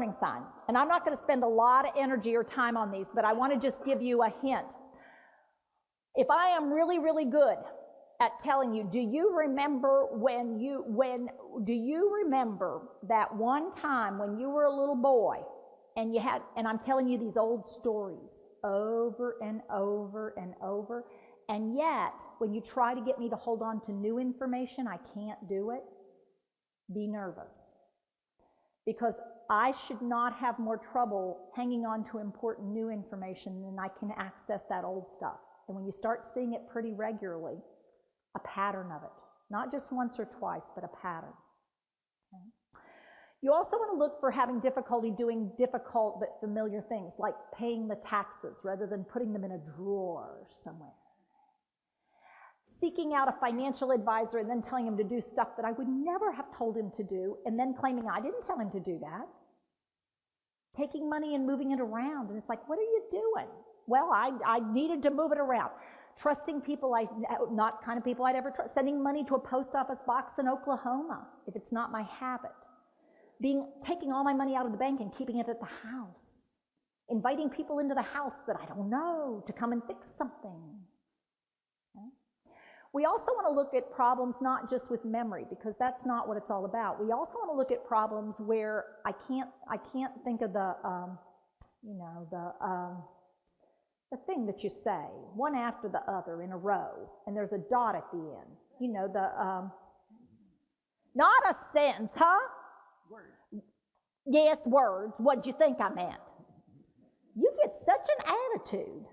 warning signs. And I'm not going to spend a lot of energy or time on these, but I want to just give you a hint. If I am really, really good at telling you, do you remember that one time when you were a little boy and I'm telling you these old stories over and over and over, and yet when you try to get me to hold on to new information, I can't do it? Be nervous. Because I should not have more trouble hanging on to important new information than I can access that old stuff. And when you start seeing it pretty regularly, a pattern of it, not just once or twice, but a pattern. Okay? You also want to look for having difficulty doing difficult but familiar things, like paying the taxes rather than putting them in a drawer somewhere. Seeking out a financial advisor and then telling him to do stuff that I would never have told him to do, and then claiming I didn't tell him to do that. Taking money and moving it around, and it's like, what are you doing? Well, I needed to move it around. Trusting people, not kind of people I'd ever trust. Sending money to a post office box in Oklahoma, if it's not my habit. Taking all my money out of the bank and keeping it at the house. Inviting people into the house that I don't know to come and fix something. Okay? We also want to look at problems not just with memory, because that's not what it's all about. We also want to look at problems where I can't think of the thing that you say, one after the other in a row, and there's a dot at the end. You know, not a sentence, huh? Words. Yes, words. What'd you think I meant? You get such an attitude.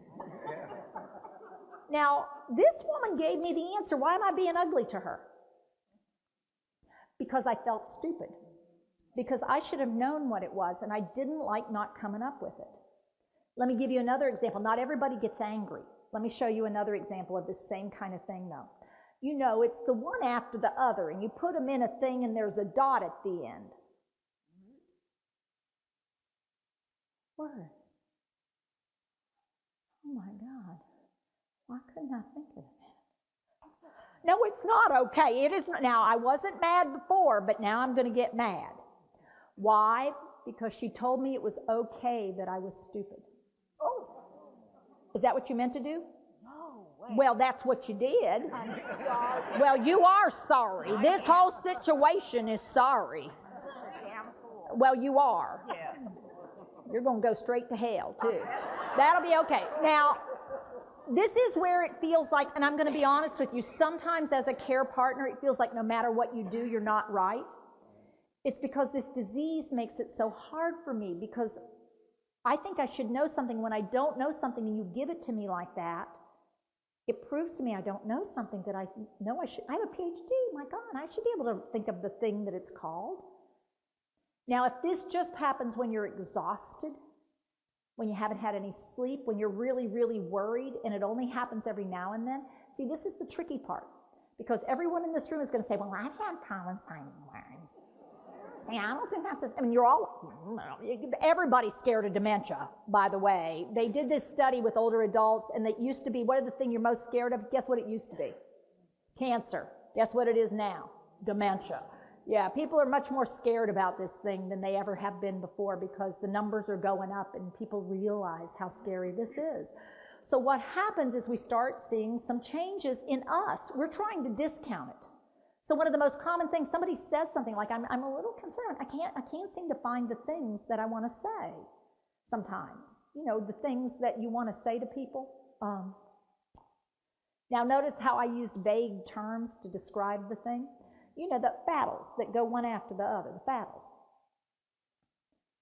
Now, this woman gave me the answer. Why am I being ugly to her? Because I felt stupid. Because I should have known what it was, and I didn't like not coming up with it. Let me give you another example. Not everybody gets angry. Let me show you another example of this same kind of thing, though. You know, it's the one after the other, and you put them in a thing, and there's a dot at the end. Word. Oh, my God. Why couldn't I think of that? No, it's not okay. It isn't. Now, I wasn't mad before, but now I'm going to get mad. Why? Because she told me it was okay that I was stupid. Oh. Is that what you meant to do? No way. Well, that's what you did. I'm sorry. Well, you are sorry. This whole situation is sorry. Well, you are. Yes. You're going to go straight to hell, too. That'll be okay. Now, this is where it feels like, and I'm going to be honest with you, sometimes as a care partner, it feels like no matter what you do, you're not right. It's because this disease makes it so hard for me, because I think I should know something. When I don't know something and you give it to me like that, it proves to me I don't know something that I know I should. I have a PhD, my God, I should be able to think of the thing that it's called. Now, if this just happens when you're exhausted, when you haven't had any sleep, when you're really, really worried, and it only happens every now and then, see, this is the tricky part, because everyone in this room is going to say, well, I've had problems finding words. See, I don't think that's it. I mean, you're all, everybody's scared of dementia, by the way. They did this study with older adults, and it used to be, what is the thing you're most scared of? Guess what it used to be? Cancer. Guess what it is now? Dementia. Yeah, people are much more scared about this thing than they ever have been before, because the numbers are going up and people realize how scary this is. So what happens is we start seeing some changes in us. We're trying to discount it. So one of the most common things, somebody says something like, I'm a little concerned. I can't seem to find the things that I want to say sometimes. You know, the things that you want to say to people. Now notice how I used vague terms to describe the thing. You know, the fattles that go one after the other, the fattles.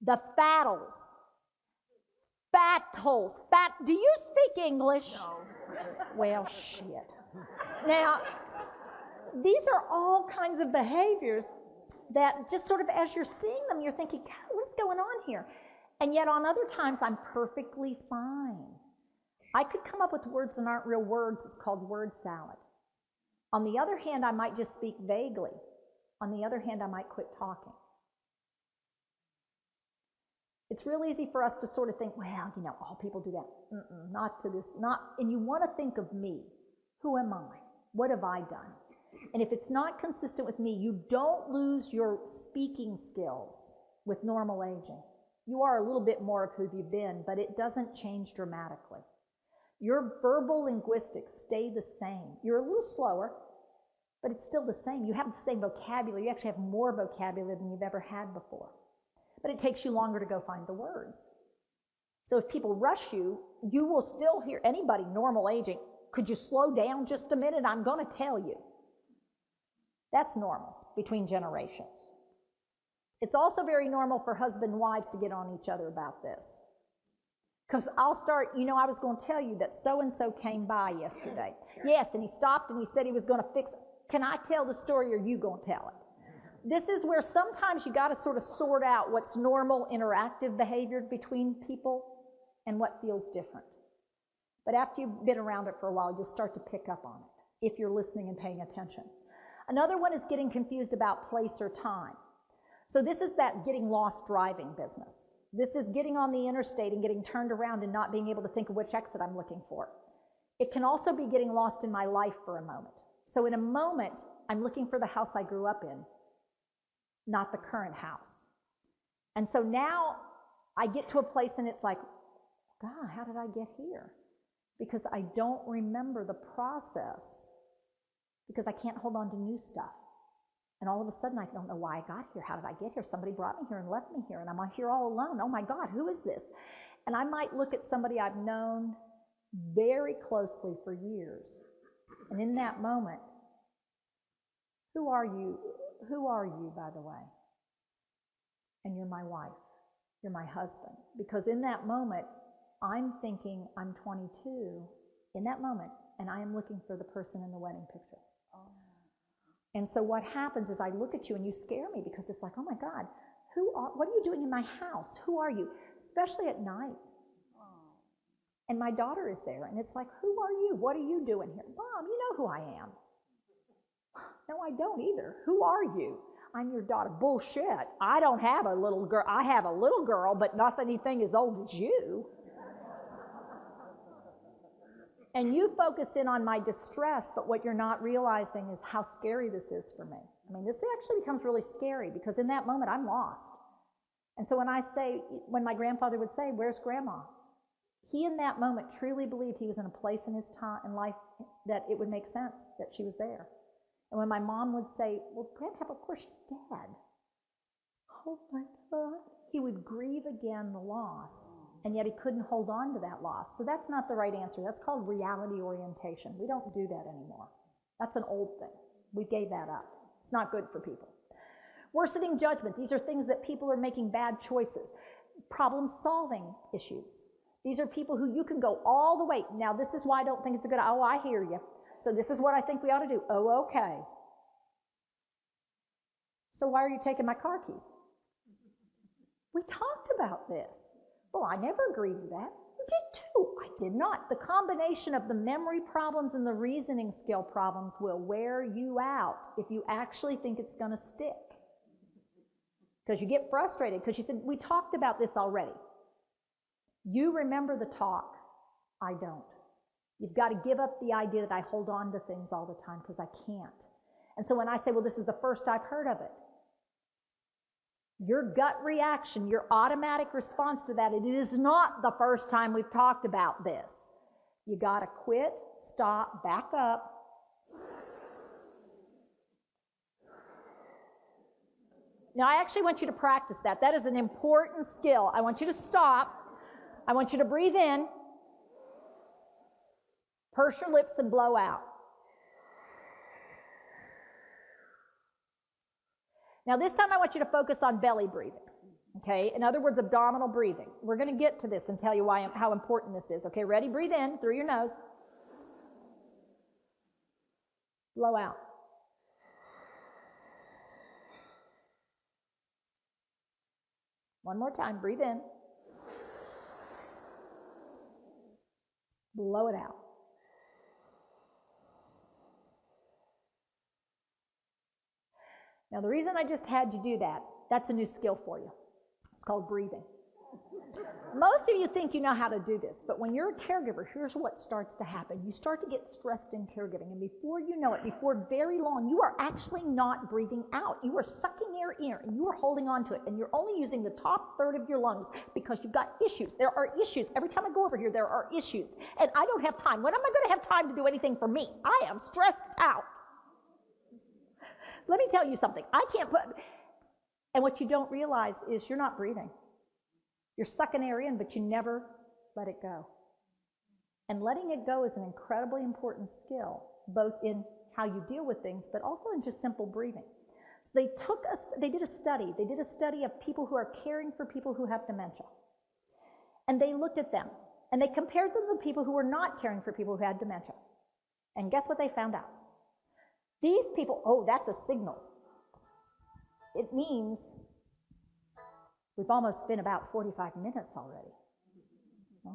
The fattles. Fattles. Do you speak English? No. Well, shit. Now, these are all kinds of behaviors that just sort of as you're seeing them, you're thinking, God, what's going on here? And yet on other times, I'm perfectly fine. I could come up with words that aren't real words. It's called word salad. On the other hand, I might just speak vaguely. On the other hand, I might quit talking. It's real easy for us to sort of think, well, you know, all people do that. Not to this, and you want to think of me. Who am I? What have I done? And if it's not consistent with me, you don't lose your speaking skills with normal aging. You are a little bit more of who you've been, but it doesn't change dramatically. Your verbal linguistics stay the same. You're a little slower, but it's still the same. You have the same vocabulary. You actually have more vocabulary than you've ever had before. But it takes you longer to go find the words. So if people rush you, you will still hear anybody normal aging, could you slow down just a minute? I'm going to tell you. That's normal between generations. It's also very normal for husband and wives to get on each other about this. Because I'll start, I was going to tell you that so-and-so came by yesterday. Yes, and he stopped and he said he was going to fix it. Can I tell the story or are you going to tell it? This is where sometimes you got to sort of sort out what's normal interactive behavior between people and what feels different. But after you've been around it for a while, you'll start to pick up on it if you're listening and paying attention. Another one is getting confused about place or time. So this is that getting lost driving business. This is getting on the interstate and getting turned around and not being able to think of which exit I'm looking for. It can also be getting lost in my life for a moment. So in a moment, I'm looking for the house I grew up in, not the current house. And so now I get to a place and it's like, God, how did I get here? Because I don't remember the process because I can't hold on to new stuff. And all of a sudden, I don't know why I got here. How did I get here? Somebody brought me here and left me here, and I'm here all alone. Oh, my God, who is this? And I might look at somebody I've known very closely for years. And in that moment, who are you? Who are you, by the way? And you're my wife. You're my husband. Because in that moment, I'm thinking I'm 22 in that moment, and I am looking for the person in the wedding picture. And so what happens is I look at you and you scare me because it's like, oh my God, what are you doing in my house? Who are you? Especially at night. And my daughter is there and it's like, who are you? What are you doing here? Mom, you know who I am. No, I don't either. Who are you? I'm your daughter. Bullshit. I don't have a little girl. I have a little girl, but not anything as old as you. And you focus in on my distress, but what you're not realizing is how scary this is for me. I mean, this actually becomes really scary because in that moment, I'm lost. And so when my grandfather would say, where's Grandma? He in that moment truly believed he was in a place in his time in life that it would make sense that she was there. And when my mom would say, well, Grandpa, of course she's dead. Oh my God. He would grieve again the loss. And yet he couldn't hold on to that loss. So that's not the right answer. That's called reality orientation. We don't do that anymore. That's an old thing. We gave that up. It's not good for people. Worsening judgment. These are things that people are making bad choices. Problem-solving issues. These are people who you can go all the way. Now, this is why I don't think it's a good, oh, I hear you. So this is what I think we ought to do. Oh, okay. So why are you taking my car keys? We talked about this. Well, I never agreed with that. You did too. I did not. The combination of the memory problems and the reasoning skill problems will wear you out if you actually think it's going to stick. Because you get frustrated because you said, we talked about this already. You remember the talk. I don't. You've got to give up the idea that I hold on to things all the time because I can't. And so when I say, well, this is the first I've heard of it, your gut reaction, your automatic response to that, it is not the first time we've talked about this. You got to quit, stop, back up. Now, I actually want you to practice that. That is an important skill. I want you to stop. I want you to breathe in, purse your lips, and blow out. Now, this time I want you to focus on belly breathing, okay? In other words, abdominal breathing. We're going to get to this and tell you how important this is. Okay, ready? Breathe in through your nose. Blow out. One more time. Breathe in. Blow it out. Now, the reason I just had you do that, that's a new skill for you. It's called breathing. Most of you think you know how to do this, but when you're a caregiver, here's what starts to happen. You start to get stressed in caregiving, and before you know it, before very long, you are actually not breathing out. You are sucking air in, and you are holding on to it, and you're only using the top third of your lungs because you've got issues. There are issues. Every time I go over here, there are issues, and I don't have time. When am I going to have time to do anything for me? I am stressed out. Let me tell you something. I can't put... And what you don't realize is you're not breathing. You're sucking air in, but you never let it go. And letting it go is an incredibly important skill, both in how you deal with things, but also in just simple breathing. So they did a study. They did a study of people who are caring for people who have dementia. And they looked at them, and they compared them to people who were not caring for people who had dementia. And guess what they found out? These people, oh, that's a signal. It means we've almost spent about 45 minutes already.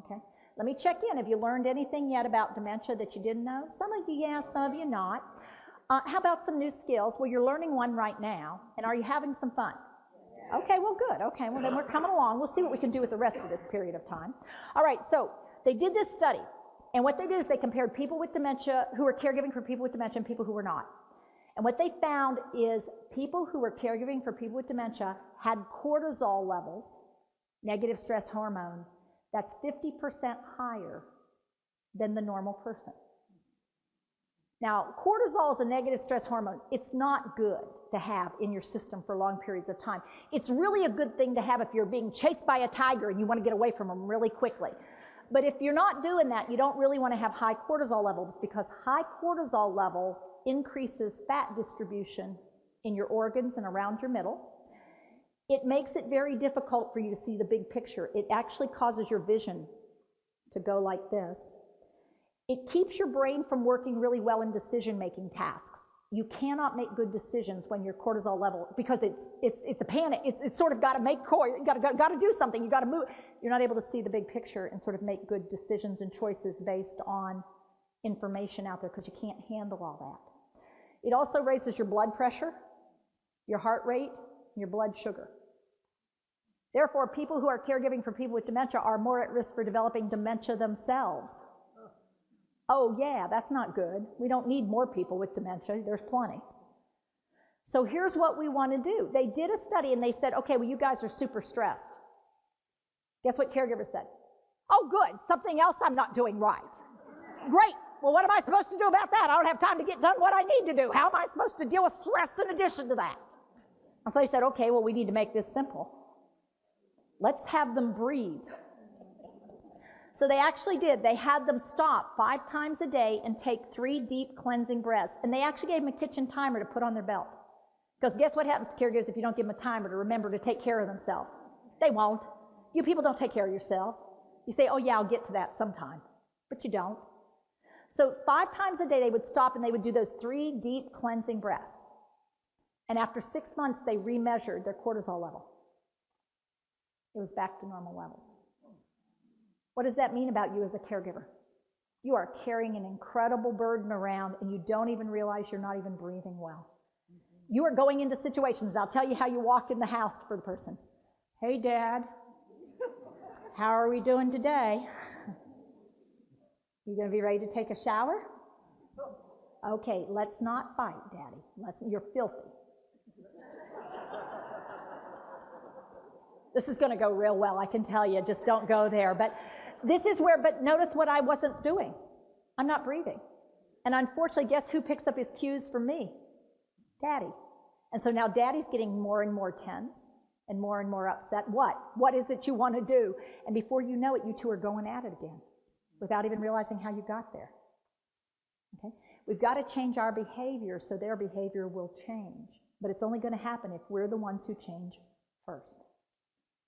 Okay? Let me check in. Have you learned anything yet about dementia that you didn't know? Some of you, yes, some of you not. How about some new skills? Well, you're learning one right now, and are you having some fun? Okay, well, good. Okay, well, then we're coming along. We'll see what we can do with the rest of this period of time. All right, so they did this study, and what they did is they compared people with dementia who were caregiving for people with dementia and people who were not. And what they found is people who were caregiving for people with dementia had cortisol levels, negative stress hormone, that's 50% higher than the normal person. Now, cortisol is a negative stress hormone. It's not good to have in your system for long periods of time. It's really a good thing to have if you're being chased by a tiger and you want to get away from them really quickly. But if you're not doing that, you don't really want to have high cortisol levels, because high cortisol levels increases fat distribution in your organs and around your middle. It makes it very difficult for you to see the big picture. It actually causes your vision to go like this. It keeps your brain from working really well in decision-making tasks. You cannot make good decisions when your cortisol level, because it's a panic. It's sort of got to make you got to do something. You got to move. You're not able to see the big picture and sort of make good decisions and choices based on information out there, because you can't handle all that. It also raises your blood pressure, your heart rate, and your blood sugar. Therefore, people who are caregiving for people with dementia are more at risk for developing dementia themselves. Oh yeah, that's not good. We don't need more people with dementia. There's plenty. So here's what we want to do. They did a study and they said, okay, well, you guys are super stressed. Guess what caregivers said? Oh, good. Something else I'm not doing right. Great. Well, what am I supposed to do about that? I don't have time to get done what I need to do. How am I supposed to deal with stress in addition to that? And so they said, okay, well, we need to make this simple. Let's have them breathe. So they actually did. They had them stop 5 times a day and take 3 deep cleansing breaths. And they actually gave them a kitchen timer to put on their belt. Because guess what happens to caregivers if you don't give them a timer to remember to take care of themselves? They won't. You people don't take care of yourselves. You say, oh yeah, I'll get to that sometime. But you don't. So 5 times a day they would stop and they would do those 3 deep cleansing breaths. And after 6 months, they remeasured their cortisol level. It was back to normal levels. What does that mean about you as a caregiver? You are carrying an incredible burden around, and you don't even realize you're not even breathing well. You are going into situations, and I'll tell you how you walk in the house for the person. Hey, Dad, how are we doing today? You going to be ready to take a shower? Okay, let's not fight, Daddy. You're filthy. This is going to go real well, I can tell you. Just don't go there. But this is where, but notice what I wasn't doing. I'm not breathing. And unfortunately, guess who picks up his cues from me? Daddy. And so now Daddy's getting more and more tense and more upset. What is it you want to do? And before you know it, you two are going at it again without even realizing how you got there. Okay? We've got to change our behavior so their behavior will change. But it's only going to happen if we're the ones who change first.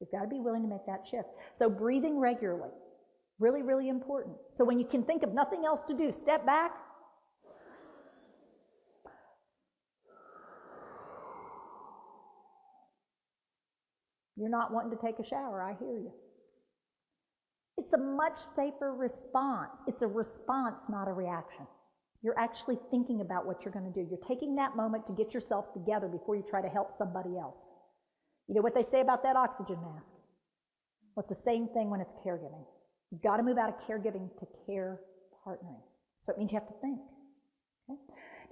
We've got to be willing to make that shift. So breathing regularly, really, really important. So when you can think of nothing else to do, step back. You're not wanting to take a shower, I hear you. It's a much safer response. It's a response, not a reaction. You're actually thinking about what you're going to do. You're taking that moment to get yourself together before you try to help somebody else. You know what they say about that oxygen mask? Well, it's the same thing when it's caregiving. You've got to move out of caregiving to care partnering. So it means you have to think. Okay?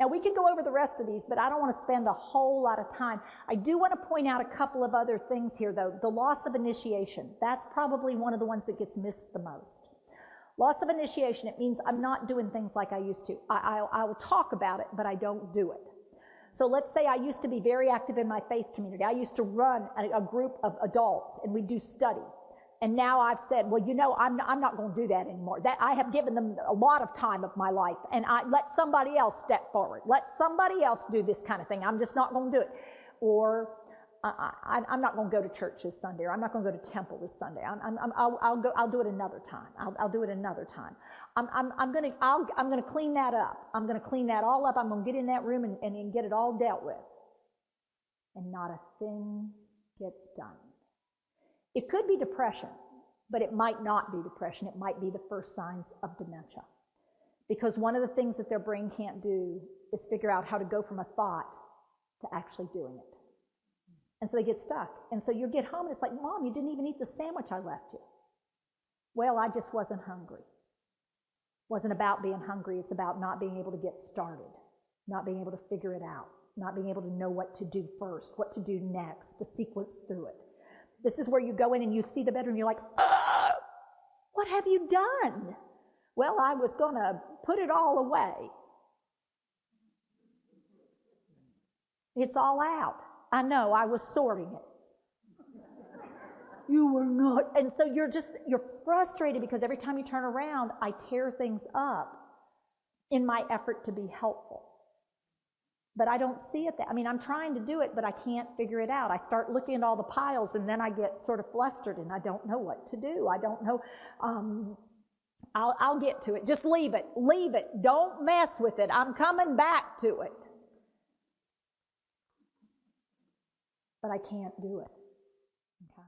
Now, we could go over the rest of these, but I don't want to spend a whole lot of time. I do want to point out a couple of other things here, though. The loss of initiation. That's probably one of the ones that gets missed the most. Loss of initiation, it means I'm not doing things like I used to. I will talk about it, but I don't do it. So let's say I used to be very active in my faith community. I used to run a group of adults, and we'd do study. And now I've said, well, I'm not going to do that anymore. That I have given them a lot of time of my life, and I let somebody else step forward. Let somebody else do this kind of thing. I'm just not going to do it. Or I'm not going to go to church this Sunday, or I'm not going to go to temple this Sunday. I'll do it another time. I'll do it another time. I'm going to clean that up. I'm going to clean that all up. I'm going to get in that room and get it all dealt with. And not a thing gets done. It could be depression, but it might not be depression. It might be the first signs of dementia. Because one of the things that their brain can't do is figure out how to go from a thought to actually doing it. And so they get stuck. And so you get home and it's like, Mom, you didn't even eat the sandwich I left you. Well, I just wasn't hungry. It wasn't about being hungry. It's about not being able to get started, not being able to figure it out, not being able to know what to do first, what to do next, to sequence through it. This is where you go in and you see the bedroom, you're like, what have you done? Well, I was going to put it all away. It's all out. I know, I was sorting it. You were not. And so you're frustrated because every time you turn around, I tear things up in my effort to be helpful. But I don't see it I'm trying to do it, but I can't figure it out. I start looking at all the piles, and then I get sort of flustered, and I don't know what to do. I don't know. I'll get to it. Just leave it. Leave it. Don't mess with it. I'm coming back to it. But I can't do it. Okay?